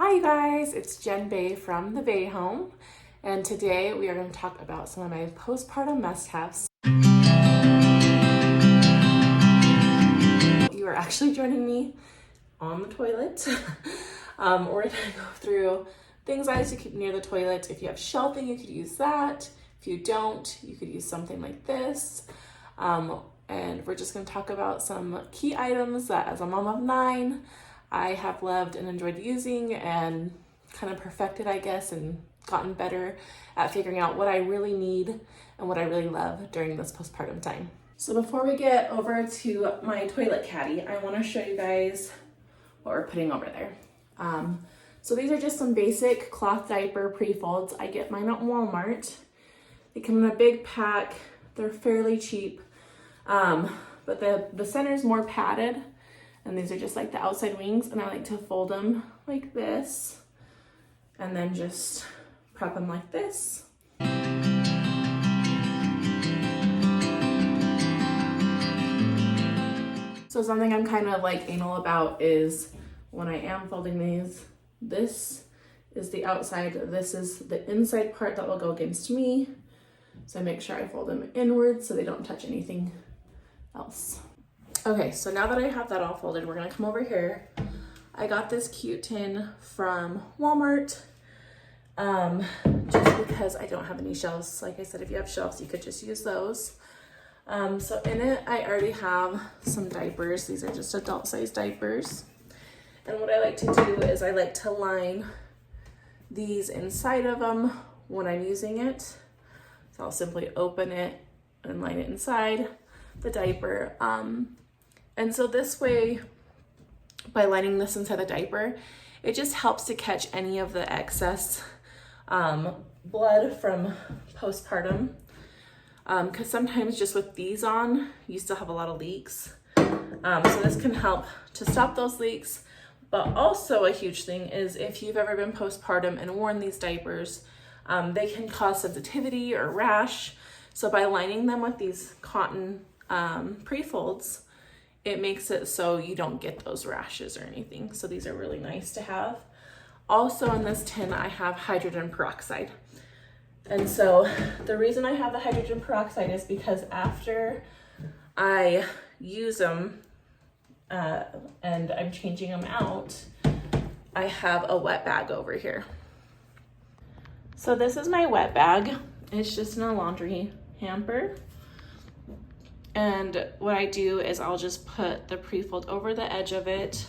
Hi you guys, it's Jen Bay from the Bay Home, and today we are going to talk about some of my postpartum must-haves. You are actually joining me on the toilet. We're going to go through things I used to keep near the toilet. If you have shelving, you could use that. If you don't, you could use something like this. And we're just going to talk about some key items that, as a mom of 9, I have loved and enjoyed using and kind of perfected, I guess, and gotten better at figuring out what I really need and what I really love during this postpartum time. So before we get over to my toilet caddy, I want to show you guys what we're putting over there. So these are just some basic cloth diaper prefolds. I get mine at Walmart. They come in a big pack. They're fairly cheap, but the center is more padded. And these are just like the outside wings, and I like to fold them like this and then just prep them like this. So something I'm kind of like anal about is when I am folding these, this is the outside, this is the inside part that will go against me. So I make sure I fold them inwards so they don't touch anything else. Okay, so now that I have that all folded, we're gonna come over here. I got this cute tin from Walmart, just because I don't have any shelves. Like I said, if you have shelves, you could just use those. So in it, I already have some diapers. These are just adult size diapers. And what I like to do is I like to line these inside of them when I'm using it. So I'll simply open it and line it inside the diaper. And so this way, by lining this inside the diaper, it just helps to catch any of the excess blood from postpartum. Because sometimes just with these on, you still have a lot of leaks. So this can help to stop those leaks. But also a huge thing is if you've ever been postpartum and worn these diapers, they can cause sensitivity or rash. So by lining them with these cotton prefolds, it makes it so you don't get those rashes or anything. So these are really nice to have. Also in this tin, I have hydrogen peroxide. And so the reason I have the hydrogen peroxide is because after I use them and I'm changing them out, I have a wet bag over here. So this is my wet bag. It's just in a laundry hamper. And what I do is I'll just put the prefold over the edge of it,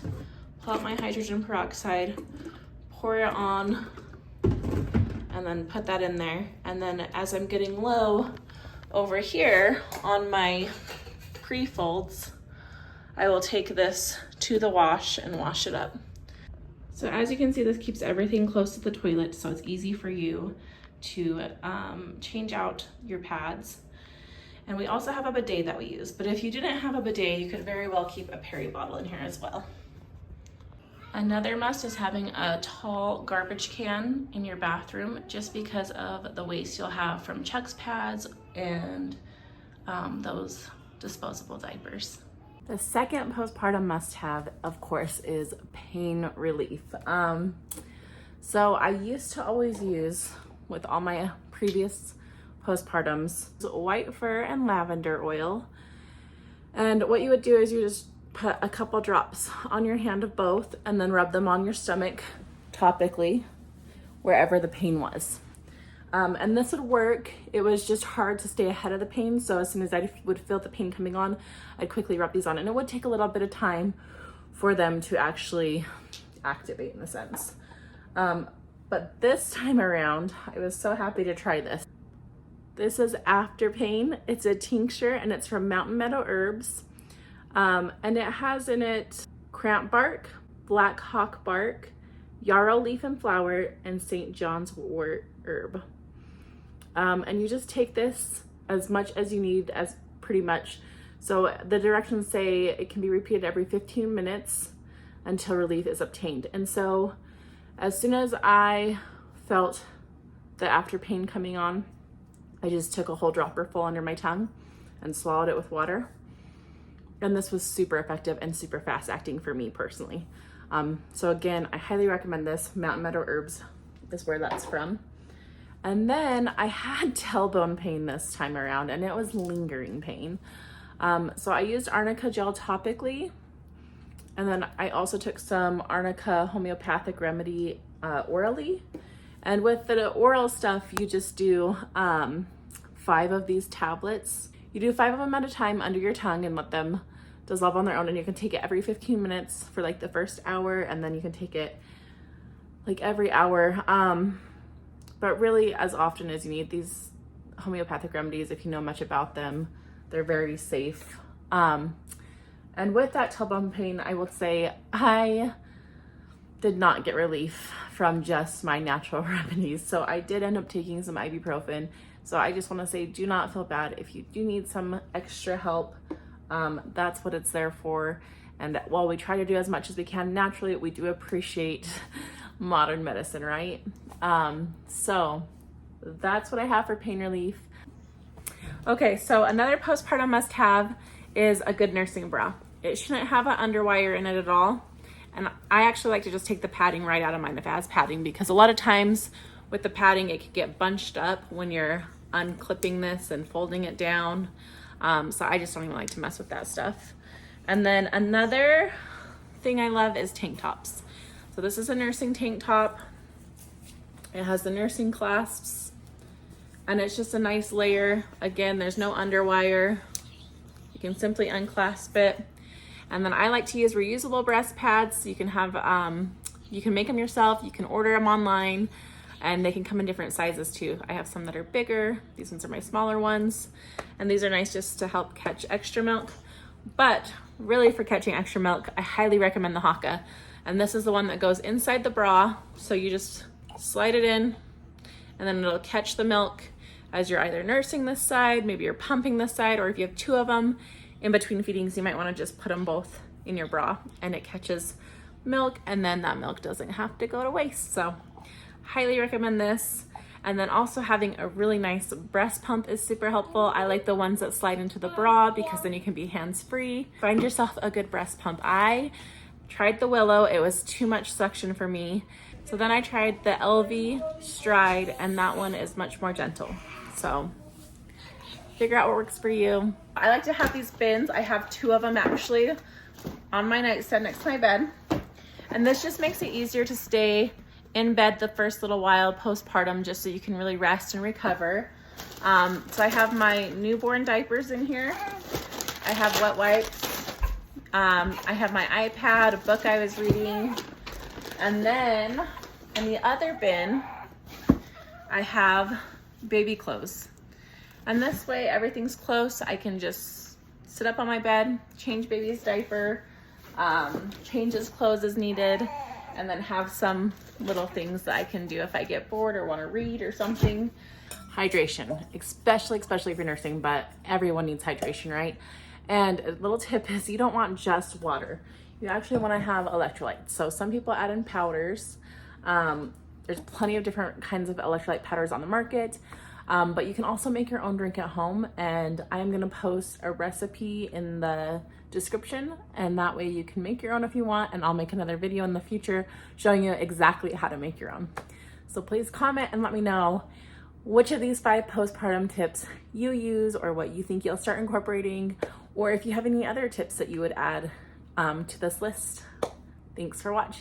pull out my hydrogen peroxide, pour it on, and then put that in there. And then as I'm getting low over here on my prefolds, I will take this to the wash and wash it up. So as you can see, this keeps everything close to the toilet, so it's easy for you to change out your pads. And we also have a bidet that we use, but if you didn't have a bidet, you could very well keep a peri bottle in here as well. Another must is having a tall garbage can in your bathroom, just because of the waste you'll have from Chuck's pads and those disposable diapers. The second postpartum must-have, of course, is pain relief. So I used to always use, with all my previous postpartums, white fir and lavender oil. And what you would do is you just put a couple drops on your hand of both and then rub them on your stomach topically wherever the pain was. And this would work. It was just hard to stay ahead of the pain. So as soon as I would feel the pain coming on, I'd quickly rub these on, and it would take a little bit of time for them to actually activate, in a sense. But this time around, I was so happy to try this. This is After Pain. It's a tincture and it's from Mountain Meadow Herbs. And it has in it cramp bark, black hawk bark, yarrow leaf and flower, and St. John's wort herb. And you just take this as much as you need, as pretty much. So the directions say it can be repeated every 15 minutes until relief is obtained. And so as soon as I felt the after pain coming on, I just took a whole dropper full under my tongue and swallowed it with water. And this was super effective and super fast acting for me personally. So again, I highly recommend this. Mountain Meadow Herbs is where that's from. And then I had tailbone pain this time around, and it was lingering pain. So I used Arnica Gel topically, and then I also took some Arnica Homeopathic Remedy orally. And with the oral stuff, you just do 5 of these tablets. You do 5 of them at a time under your tongue and let them dissolve on their own, and you can take it every 15 minutes for like the first hour, and then you can take it like every hour. But really as often as you need. These homeopathic remedies, if you know much about them, they're very safe. And with that tailbone pain, I will say I did not get relief from just my natural remedies. So I did end up taking some ibuprofen. So I just want to say, do not feel bad if you do need some extra help. That's what it's there for. And while we try to do as much as we can naturally, we do appreciate modern medicine, right? So that's what I have for pain relief. Okay, so another postpartum must-have is a good nursing bra. It shouldn't have an underwire in it at all. And I actually like to just take the padding right out of mine if it has padding, because a lot of times with the padding, it can get bunched up when you're unclipping this and folding it down. So I just don't even like to mess with that stuff. And then another thing I love is tank tops. So this is a nursing tank top. It has the nursing clasps, and it's just a nice layer. Again, there's no underwire. You can simply unclasp it. And then I like to use reusable breast pads. You can have, you can make them yourself. You can order them online, and they can come in different sizes too. I have some that are bigger. These ones are my smaller ones. And these are nice just to help catch extra milk. But really for catching extra milk, I highly recommend the haaka. And this is the one that goes inside the bra. So you just slide it in, and then it'll catch the milk as you're either nursing this side, maybe you're pumping this side, or if you have 2 of them in between feedings, you might want to just put them both in your bra, and it catches milk, and then that milk doesn't have to go to waste. So highly recommend this. And then also having a really nice breast pump is super helpful. I like the ones that slide into the bra because then you can be hands-free. Find yourself a good breast pump. I tried the Willow. It was too much suction for me. So then I tried the LV Stride, and that one is much more gentle. So figure out what works for you. I like to have these bins. I have 2 of them actually on my nightstand next to my bed. And this just makes it easier to stay in bed the first little while postpartum, just so you can really rest and recover. So I have my newborn diapers in here. I have wet wipes. I have my iPad, a book I was reading. And then in the other bin, I have baby clothes. And this way everything's close. I can just sit up on my bed, change baby's diaper, change his clothes as needed, and then have some little things that I can do if I get bored or want to read or something. Hydration, especially if you're nursing, but everyone needs hydration, right? And a little tip is you don't want just water. You actually want to have electrolytes. So some people add in powders. There's plenty of different kinds of electrolyte powders on the market, but you can also make your own drink at home. And I'm going to post a recipe in the description, and that way you can make your own if you want, and I'll make another video in the future showing you exactly how to make your own. So please comment and let me know which of these 5 postpartum tips you use, or what you think you'll start incorporating, or if you have any other tips that you would add to this list. Thanks for watching.